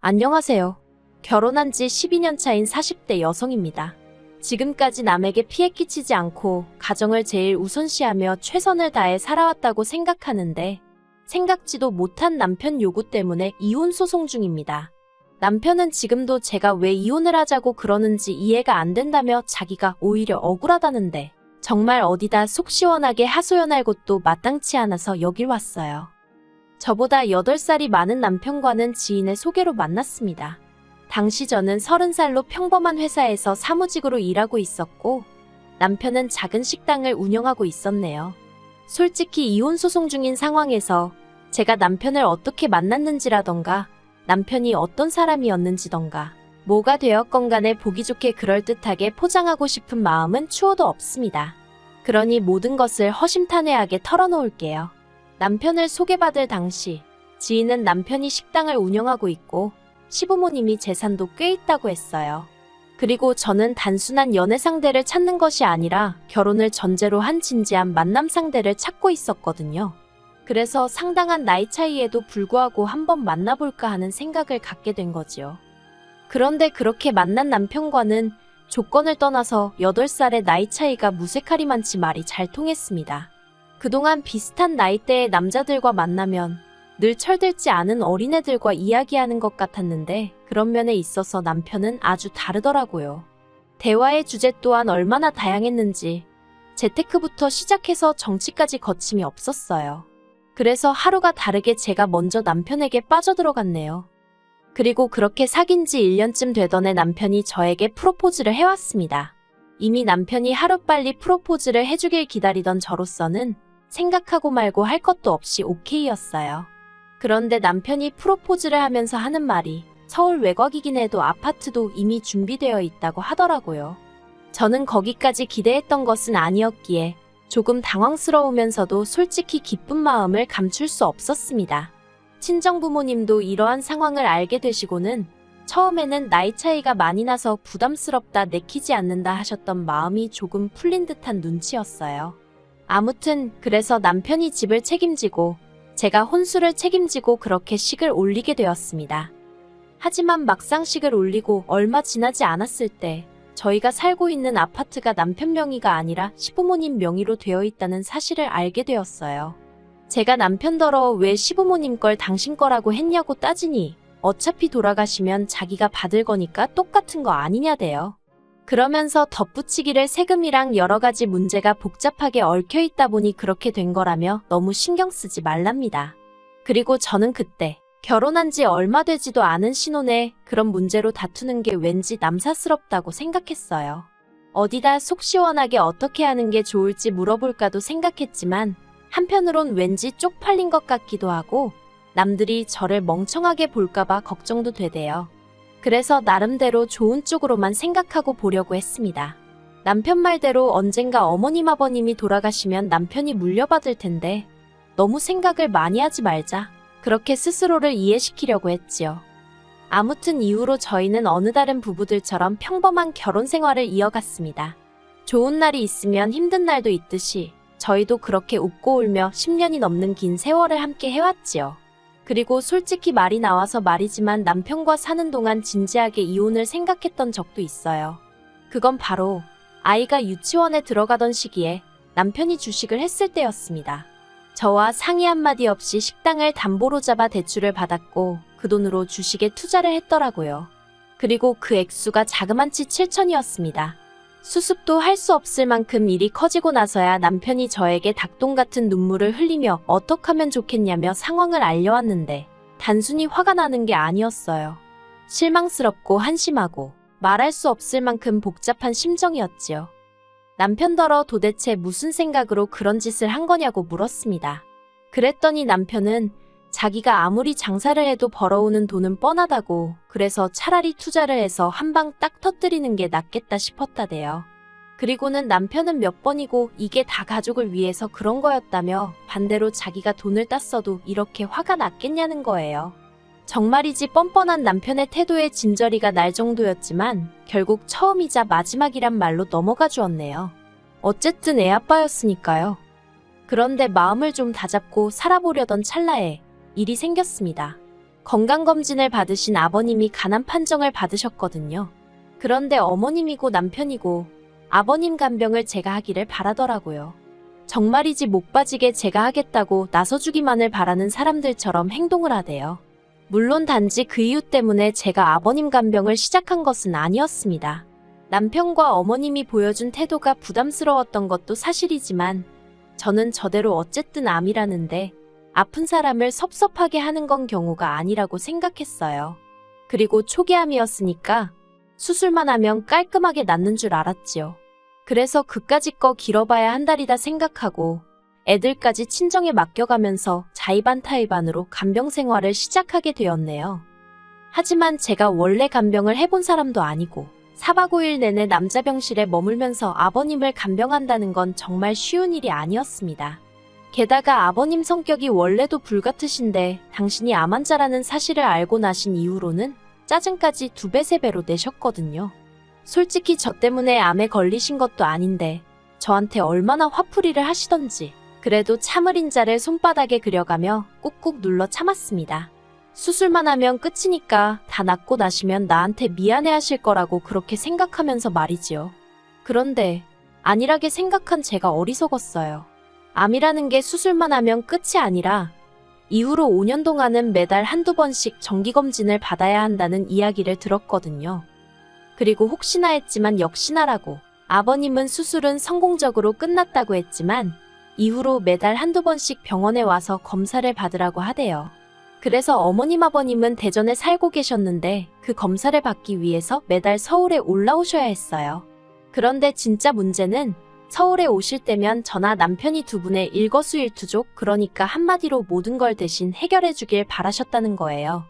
안녕하세요. 결혼한 지 12년 차인 40대 여성입니다. 지금까지 남에게 피해 끼치지 않고 가정을 제일 우선시하며 최선을 다해 살아왔다고 생각하는데 생각지도 못한 남편 요구 때문에 이혼 소송 중입니다. 남편은 지금도 제가 왜 이혼을 하자고 그러는지 이해가 안 된다며 자기가 오히려 억울하다는데 정말 어디다 속 시원하게 하소연할 곳도 마땅치 않아서 여길 왔어요. 저보다 8살이 많은 남편과는 지인의 소개로 만났습니다. 당시 저는 30살로 평범한 회사에서 사무직으로 일하고 있었고 남편은 작은 식당을 운영하고 있었네요. 솔직히 이혼 소송 중인 상황에서 제가 남편을 어떻게 만났는지라던가 남편이 어떤 사람이었는지던가 뭐가 되었건 간에 보기 좋게 그럴듯하게 포장하고 싶은 마음은 추호도 없습니다. 그러니 모든 것을 허심탄회하게 털어놓을게요. 남편을 소개받을 당시 지인은 남편이 식당을 운영하고 있고 시부모님이 재산도 꽤 있다고 했어요. 그리고 저는 단순한 연애 상대를 찾는 것이 아니라 결혼을 전제로 한 진지한 만남 상대를 찾고 있었거든요. 그래서 상당한 나이 차이에도 불구하고 한번 만나볼까 하는 생각을 갖게 된 거지요. 그런데 그렇게 만난 남편과는 조건을 떠나서 8살의 나이 차이가 무색하리만치 말이 잘 통했습니다. 그동안 비슷한 나이대의 남자들과 만나면 늘 철들지 않은 어린애들과 이야기하는 것 같았는데 그런 면에 있어서 남편은 아주 다르더라고요. 대화의 주제 또한 얼마나 다양했는지 재테크부터 시작해서 정치까지 거침이 없었어요. 그래서 하루가 다르게 제가 먼저 남편에게 빠져들어갔네요. 그리고 그렇게 사귄 지 1년쯤 되던 해 남편이 저에게 프로포즈를 해왔습니다. 이미 남편이 하루빨리 프로포즈를 해주길 기다리던 저로서는 생각하고 말고 할 것도 없이 오케이였어요. 그런데 남편이 프로포즈를 하면서 하는 말이 서울 외곽이긴 해도 아파트도 이미 준비되어 있다고 하더라고요. 저는 거기까지 기대했던 것은 아니었기에 조금 당황스러우면서도 솔직히 기쁜 마음을 감출 수 없었습니다. 친정부모님도 이러한 상황을 알게 되시고는 처음에는 나이 차이가 많이 나서 부담스럽다 내키지 않는다 하셨던 마음이 조금 풀린 듯한 눈치였어요. 아무튼 그래서 남편이 집을 책임지고 제가 혼수를 책임지고 그렇게 식을 올리게 되었습니다. 하지만 막상 식을 올리고 얼마 지나지 않았을 때 저희가 살고 있는 아파트가 남편 명의가 아니라 시부모님 명의로 되어 있다는 사실을 알게 되었어요. 제가 남편더러 왜 시부모님 걸 당신 거라고 했냐고 따지니 어차피 돌아가시면 자기가 받을 거니까 똑같은 거 아니냐대요. 그러면서 덧붙이기를 세금이랑 여러 가지 문제가 복잡하게 얽혀 있다 보니 그렇게 된 거라며 너무 신경 쓰지 말랍니다. 그리고 저는 그때 결혼한 지 얼마 되지도 않은 신혼에 그런 문제로 다투는 게 왠지 남사스럽다고 생각했어요. 어디다 속 시원하게 어떻게 하는 게 좋을지 물어볼까도 생각했지만 한편으론 왠지 쪽팔린 것 같기도 하고 남들이 저를 멍청하게 볼까봐 걱정도 되대요. 그래서 나름대로 좋은 쪽으로만 생각하고 보려고 했습니다. 남편 말대로 언젠가 어머님 아버님이 돌아가시면 남편이 물려받을 텐데 너무 생각을 많이 하지 말자. 그렇게 스스로를 이해시키려고 했지요. 아무튼 이후로 저희는 어느 다른 부부들처럼 평범한 결혼 생활을 이어갔습니다. 좋은 날이 있으면 힘든 날도 있듯이 저희도 그렇게 웃고 울며 10년이 넘는 긴 세월을 함께 해왔지요. 그리고 솔직히 말이 나와서 말이지만 남편과 사는 동안 진지하게 이혼을 생각했던 적도 있어요. 그건 바로 아이가 유치원에 들어가던 시기에 남편이 주식을 했을 때였습니다. 저와 상의 한마디 없이 식당을 담보로 잡아 대출을 받았고 그 돈으로 주식에 투자를 했더라고요. 그리고 그 액수가 자그만치 7천이었습니다. 수습도 할 수 없을 만큼 일이 커지고 나서야 남편이 저에게 닭똥 같은 눈물을 흘리며 어떡하면 좋겠냐며 상황을 알려왔는데 단순히 화가 나는 게 아니었어요. 실망스럽고 한심하고 말할 수 없을 만큼 복잡한 심정이었지요. 남편더러 도대체 무슨 생각으로 그런 짓을 한 거냐고 물었습니다. 그랬더니 남편은 자기가 아무리 장사를 해도 벌어오는 돈은 뻔하다고 그래서 차라리 투자를 해서 한 방 딱 터뜨리는 게 낫겠다 싶었다대요. 그리고는 남편은 몇 번이고 이게 다 가족을 위해서 그런 거였다며 반대로 자기가 돈을 땄어도 이렇게 화가 났겠냐는 거예요. 정말이지 뻔뻔한 남편의 태도에 진저리가 날 정도였지만 결국 처음이자 마지막이란 말로 넘어가 주었네요. 어쨌든 애아빠였으니까요. 그런데 마음을 좀 다잡고 살아보려던 찰나에 일이 생겼습니다. 건강검진을 받으신 아버님이 간암 판정을 받으셨거든요. 그런데 어머님이고 남편이고 아버님 간병을 제가 하기를 바라더라고요. 정말이지 목 빠지게 제가 하겠다고 나서주기만을 바라는 사람들처럼 행동을 하대요. 물론 단지 그 이유 때문에 제가 아버님 간병을 시작한 것은 아니었습니다. 남편과 어머님이 보여준 태도가 부담스러웠던 것도 사실이지만 저는 저대로 어쨌든 암이라는데 아픈 사람을 섭섭하게 하는 건 경우가 아니라고 생각했어요. 그리고 초기암이었으니까 수술만 하면 깔끔하게 낫는 줄 알았지요. 그래서 그까짓 거 길어봐야 한 달이다 생각하고 애들까지 친정에 맡겨가면서 자의반타의반으로 간병 생활을 시작하게 되었네요. 하지만 제가 원래 간병을 해본 사람도 아니고 4박 5일 내내 남자 병실에 머물면서 아버님을 간병한다는 건 정말 쉬운 일이 아니었습니다. 게다가 아버님 성격이 원래도 불같으신데 당신이 암 환자라는 사실을 알고 나신 이후로는 짜증까지 2배, 3배로 내셨거든요. 솔직히 저 때문에 암에 걸리신 것도 아닌데 저한테 얼마나 화풀이를 하시던지 그래도 참을 인자를 손바닥에 그려가며 꾹꾹 눌러 참았습니다. 수술만 하면 끝이니까 다 낫고 나시면 나한테 미안해하실 거라고 그렇게 생각하면서 말이지요. 그런데 안일하게 생각한 제가 어리석었어요. 암이라는 게 수술만 하면 끝이 아니라 이후로 5년 동안은 매달 한두 번씩 정기검진을 받아야 한다는 이야기를 들었거든요. 그리고 혹시나 했지만 역시나라고 아버님은 수술은 성공적으로 끝났다고 했지만 이후로 매달 한두 번씩 병원에 와서 검사를 받으라고 하대요. 그래서 어머님 아버님은 대전에 살고 계셨는데 그 검사를 받기 위해서 매달 서울에 올라오셔야 했어요. 그런데 진짜 문제는 서울에 오실 때면 저나 남편이 두 분의 일거수일투족, 그러니까 한마디로 모든 걸 대신 해결해 주길 바라셨다는 거예요.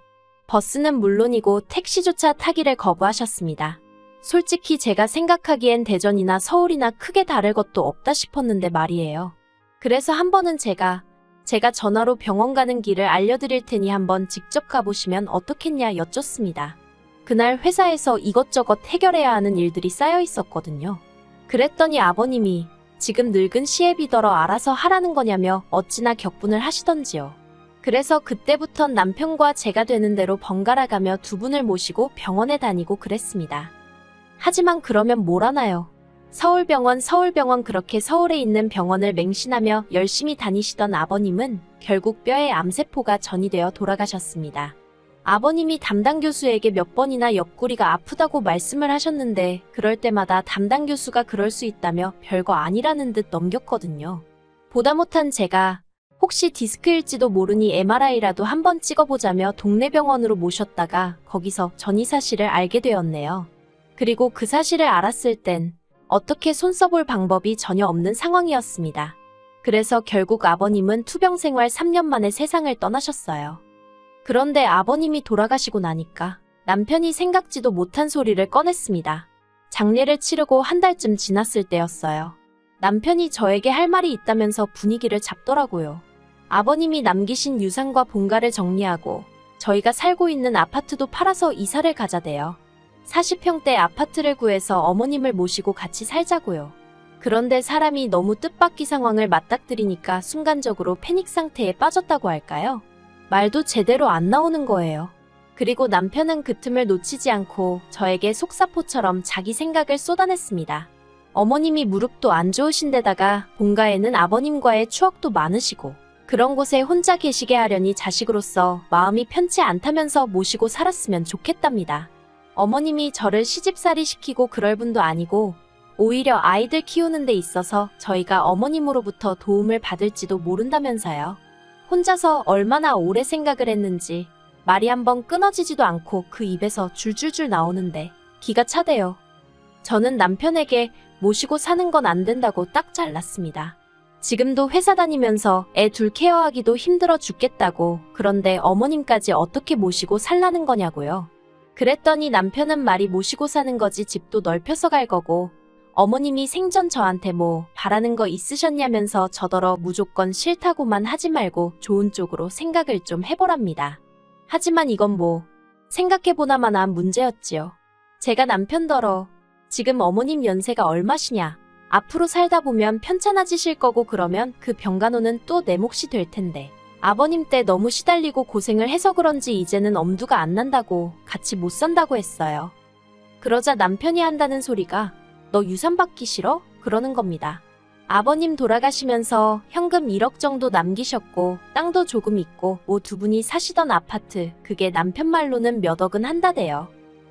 버스는 물론이고 택시조차 타기를 거부하셨습니다. 솔직히 제가 생각하기엔 대전이나 서울이나 크게 다를 것도 없다 싶었는데 말이에요. 그래서 한 번은 제가 전화로 병원 가는 길을 알려드릴 테니 한번 직접 가보시면 어떻겠냐 여쭙습니다. 그날 회사에서 이것저것 해결해야 하는 일들이 쌓여 있었거든요. 그랬더니 아버님이 지금 늙은 시애비더러 알아서 하라는 거냐며 어찌나 격분을 하시던지요. 그래서 그때부턴 남편과 제가 되는 대로 번갈아가며 두 분을 모시고 병원에 다니고 그랬습니다. 하지만 그러면 뭘 하나요? 서울병원 그렇게 서울에 있는 병원을 맹신하며 열심히 다니시던 아버님은 결국 뼈에 암세포가 전이되어 돌아가셨습니다. 아버님이 담당 교수에게 몇 번이나 옆구리가 아프다고 말씀을 하셨는데 그럴 때마다 담당 교수가 그럴 수 있다며 별거 아니라는 듯 넘겼거든요. 보다 못한 제가 혹시 디스크일지도 모르니 MRI라도 한번 찍어보자며 동네 병원으로 모셨다가 거기서 전이 사실을 알게 되었네요. 그리고 그 사실을 알았을 땐 어떻게 손 써볼 방법이 전혀 없는 상황이었습니다. 그래서 결국 아버님은 투병 생활 3년 만에 세상을 떠나셨어요. 그런데 아버님이 돌아가시고 나니까 남편이 생각지도 못한 소리를 꺼냈습니다. 장례를 치르고 한 달쯤 지났을 때였어요. 남편이 저에게 할 말이 있다면서 분위기를 잡더라고요. 아버님이 남기신 유산과 본가를 정리하고 저희가 살고 있는 아파트도 팔아서 이사를 가자대요. 40평대 아파트를 구해서 어머님을 모시고 같이 살자고요. 그런데 사람이 너무 뜻밖의 상황을 맞닥뜨리니까 순간적으로 패닉 상태에 빠졌다고 할까요? 말도 제대로 안 나오는 거예요. 그리고 남편은 그 틈을 놓치지 않고 저에게 속사포처럼 자기 생각을 쏟아냈습니다. 어머님이 무릎도 안 좋으신 데다가 본가에는 아버님과의 추억도 많으시고 그런 곳에 혼자 계시게 하려니 자식으로서 마음이 편치 않다면서 모시고 살았으면 좋겠답니다. 어머님이 저를 시집살이 시키고 그럴 분도 아니고 오히려 아이들 키우는 데 있어서 저희가 어머님으로부터 도움을 받을지도 모른다면서요. 혼자서 얼마나 오래 생각을 했는지 말이 한번 끊어지지도 않고 그 입에서 줄줄줄 나오는데 기가 차대요. 저는 남편에게 모시고 사는 건 안 된다고 딱 잘랐습니다. 지금도 회사 다니면서 애 둘 케어하기도 힘들어 죽겠다고, 그런데 어머님까지 어떻게 모시고 살라는 거냐고요. 그랬더니 남편은 말이 모시고 사는 거지 집도 넓혀서 갈 거고 어머님이 생전 저한테 뭐 바라는 거 있으셨냐면서 저더러 무조건 싫다고만 하지 말고 좋은 쪽으로 생각을 좀 해보랍니다. 하지만 이건 뭐 생각해보나마나 문제였지요. 제가 남편더러 지금 어머님 연세가 얼마시냐, 앞으로 살다 보면 편찮아지실 거고 그러면 그 병간호는 또 내 몫이 될 텐데 아버님 때 너무 시달리고 고생을 해서 그런지 이제는 엄두가 안 난다고 같이 못 산다고 했어요. 그러자 남편이 한다는 소리가 너 유산 받기 싫어? 그러는 겁니다. 아버님 돌아가시면서 현금 1억 정도 남기셨고 땅도 조금 있고 뭐 두 분이 사시던 아파트 그게 남편 말로는 몇 억은 한다대요.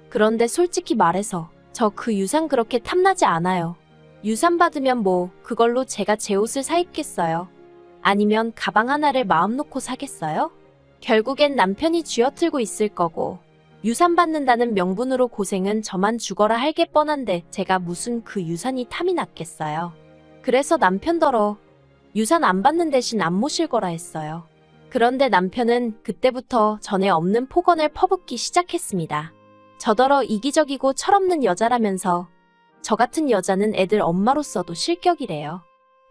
그런데 솔직히 말해서 저 그 유산 그렇게 탐나지 않아요. 유산 받으면 뭐 그걸로 제가 제 옷을 사 입겠어요? 아니면 가방 하나를 마음 놓고 사겠어요? 결국엔 남편이 쥐어틀고 있을 거고 유산 받는다는 명분으로 고생은 저만 죽어라 할 게 뻔한데 제가 무슨 그 유산이 탐이 났겠어요. 그래서 남편더러 유산 안 받는 대신 안 모실 거라 했어요. 그런데 남편은 그때부터 전에 없는 폭언을 퍼붓기 시작했습니다. 저더러 이기적이고 철없는 여자라면서 저 같은 여자는 애들 엄마로서도 실격이래요.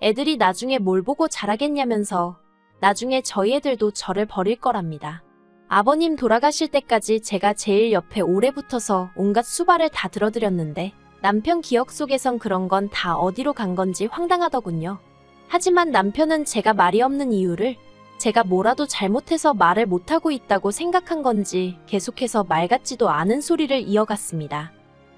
애들이 나중에 뭘 보고 자라겠냐면서 나중에 저희 애들도 저를 버릴 거랍니다. 아버님 돌아가실 때까지 제가 제일 옆에 오래 붙어서 온갖 수발을 다 들어드렸는데 남편 기억 속에선 그런 건 다 어디로 간 건지 황당하더군요. 하지만 남편은 제가 말이 없는 이유를 제가 뭐라도 잘못해서 말을 못하고 있다고 생각한 건지 계속해서 말 같지도 않은 소리를 이어갔습니다.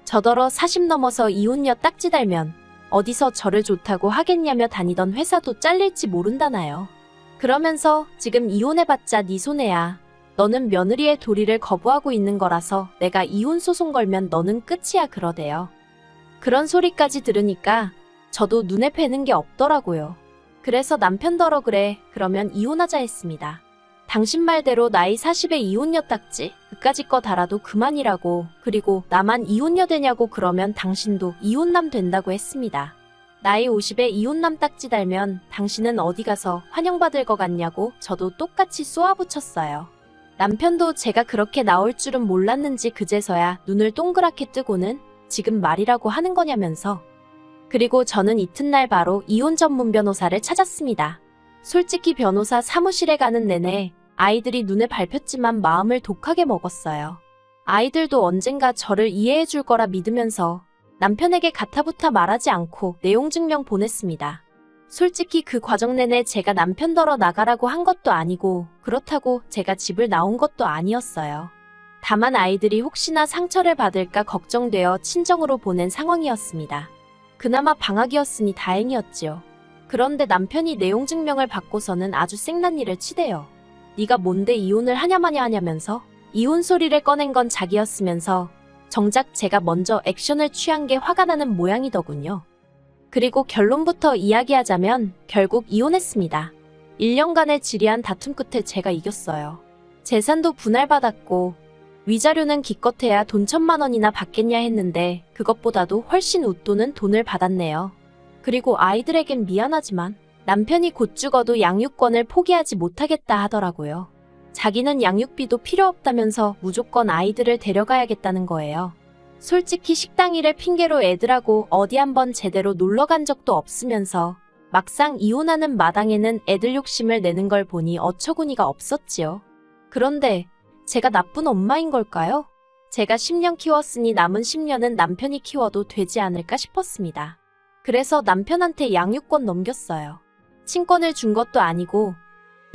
저더러 40 넘어서 이혼녀 딱지 달면 어디서 저를 좋다고 하겠냐며 다니던 회사도 잘릴지 모른다나요. 그러면서 지금 이혼해봤자 네 손해야. 너는 며느리의 도리를 거부하고 있는 거라서 내가 이혼 소송 걸면 너는 끝이야 그러대요. 그런 소리까지 들으니까 저도 눈에 뵈는 게 없더라고요. 그래서 남편더러 그래 그러면 이혼하자 했습니다. 당신 말대로 나이 40에 이혼녀 딱지 그까짓 거 달아도 그만이라고 그리고 나만 이혼녀 되냐고 그러면 당신도 이혼남 된다고 했습니다. 나이 50에 이혼남 딱지 달면 당신은 어디 가서 환영받을 것 같냐고 저도 똑같이 쏘아붙였어요. 남편도 제가 그렇게 나올 줄은 몰랐는지 그제서야 눈을 동그랗게 뜨고는 지금 말이라고 하는 거냐면서 그리고 저는 이튿날 바로 이혼 전문 변호사를 찾았습니다. 솔직히 변호사 사무실에 가는 내내 아이들이 눈에 밟혔지만 마음을 독하게 먹었어요. 아이들도 언젠가 저를 이해해 줄 거라 믿으면서 남편에게 가타부타 말하지 않고 내용 증명 보냈습니다. 솔직히 그 과정 내내 제가 남편더러 나가라고 한 것도 아니고 그렇다고 제가 집을 나온 것도 아니었어요. 다만 아이들이 혹시나 상처를 받을까 걱정되어 친정으로 보낸 상황이었습니다. 그나마 방학이었으니 다행이었지요. 그런데 남편이 내용 증명을 받고서는 아주 생난일을 치대요. 네가 뭔데 이혼을 하냐마냐 하냐면서 이혼 소리를 꺼낸 건 자기였으면서 정작 제가 먼저 액션을 취한 게 화가 나는 모양이더군요. 그리고 결론부터 이야기하자면 결국 이혼했습니다. 1년간의 지리한 다툼 끝에 제가 이겼어요. 재산도 분할받았고 위자료는 기껏해야 돈 1,000만 원이나 받겠냐 했는데 그것보다도 훨씬 웃도는 돈을 받았네요. 그리고 아이들에겐 미안하지만 남편이 곧 죽어도 양육권을 포기하지 못하겠다 하더라고요. 자기는 양육비도 필요 없다면서 무조건 아이들을 데려가야겠다는 거예요. 솔직히 식당 일을 핑계로 애들하고 어디 한번 제대로 놀러 간 적도 없으면서 막상 이혼하는 마당에는 애들 욕심을 내는 걸 보니 어처구니가 없었지요. 그런데 제가 나쁜 엄마인 걸까요? 제가 10년 키웠으니 남은 10년은 남편이 키워도 되지 않을까 싶었습니다. 그래서 남편한테 양육권 넘겼어요. 친권을 준 것도 아니고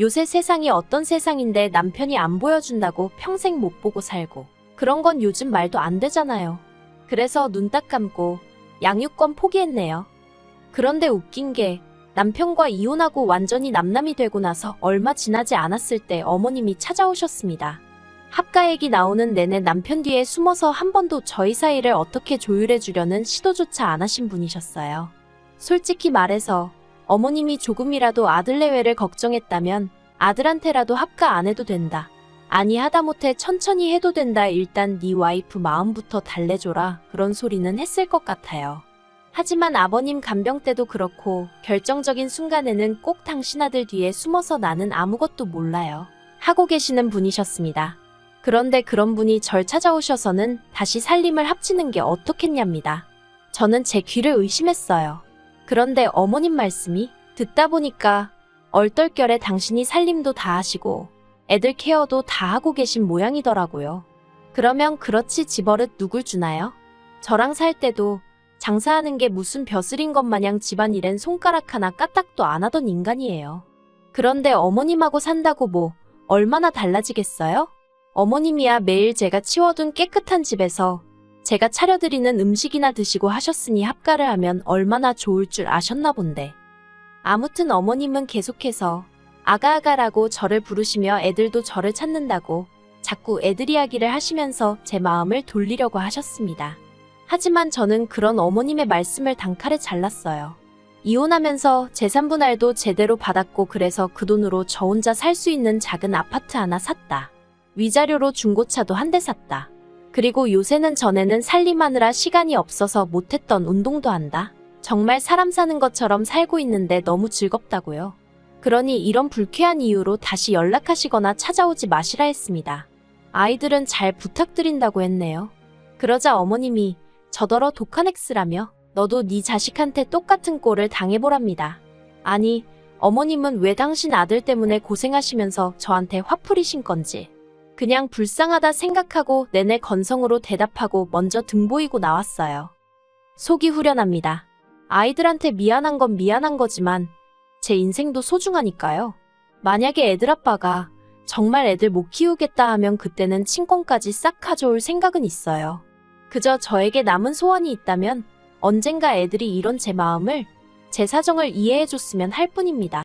요새 세상이 어떤 세상인데 남편이 안 보여준다고 평생 못 보고 살고 그런 건 요즘 말도 안 되잖아요. 그래서 눈 딱 감고 양육권 포기했네요. 그런데 웃긴 게 남편과 이혼하고 완전히 남남이 되고 나서 얼마 지나지 않았을 때 어머님이 찾아오셨습니다. 합가 얘기 나오는 내내 남편 뒤에 숨어서 한 번도 저희 사이를 어떻게 조율해 주려는 시도조차 안 하신 분이셨어요. 솔직히 말해서 어머님이 조금이라도 아들 내외를 걱정했다면 아들한테라도 합가 안 해도 된다. 아니 하다못해 천천히 해도 된다. 일단 네 와이프 마음부터 달래줘라. 그런 소리는 했을 것 같아요. 하지만 아버님 간병 때도 그렇고 결정적인 순간에는 꼭 당신 아들 뒤에 숨어서 나는 아무것도 몰라요. 하고 계시는 분이셨습니다. 그런데 그런 분이 절 찾아오셔서는 다시 살림을 합치는 게 어떻겠냐입니다. 저는 제 귀를 의심했어요. 그런데 어머님 말씀이 듣다 보니까 얼떨결에 당신이 살림도 다 하시고 애들 케어도 다 하고 계신 모양이더라고요. 그러면 그렇지 집버릇 누굴 주나요? 저랑 살 때도 장사하는 게 무슨 벼슬인 것 마냥 집안일엔 손가락 하나 까딱도 안 하던 인간이에요. 그런데 어머님하고 산다고 뭐 얼마나 달라지겠어요? 어머님이야 매일 제가 치워둔 깨끗한 집에서 제가 차려드리는 음식이나 드시고 하셨으니 합가를 하면 얼마나 좋을 줄 아셨나 본데. 아무튼 어머님은 계속해서 아가아가라고 저를 부르시며 애들도 저를 찾는다고 자꾸 애들 이야기를 하시면서 제 마음을 돌리려고 하셨습니다. 하지만 저는 그런 어머님의 말씀을 단칼에 잘랐어요. 이혼하면서 재산 분할도 제대로 받았고 그래서 그 돈으로 저 혼자 살 수 있는 작은 아파트 하나 샀다. 위자료로 중고차도 한 대 샀다. 그리고 요새는 전에는 살림하느라 시간이 없어서 못했던 운동도 한다. 정말 사람 사는 것처럼 살고 있는데 너무 즐겁다고요. 그러니 이런 불쾌한 이유로 다시 연락하시거나 찾아오지 마시라 했습니다. 아이들은 잘 부탁드린다고 했네요. 그러자 어머님이 저더러 독한 X라며 너도 네 자식한테 똑같은 꼴을 당해보랍니다. 아니, 어머님은 왜 당신 아들 때문에 고생하시면서 저한테 화풀이신 건지. 그냥 불쌍하다 생각하고 내내 건성으로 대답하고 먼저 등 보이고 나왔어요. 속이 후련합니다. 아이들한테 미안한 건 미안한 거지만 제 인생도 소중하니까요. 만약에 애들 아빠가 정말 애들 못 키우겠다 하면 그때는 친권까지 싹 가져올 생각은 있어요. 그저 저에게 남은 소원이 있다면 언젠가 애들이 이런 제 마음을, 제 사정을 이해해줬으면 할 뿐입니다.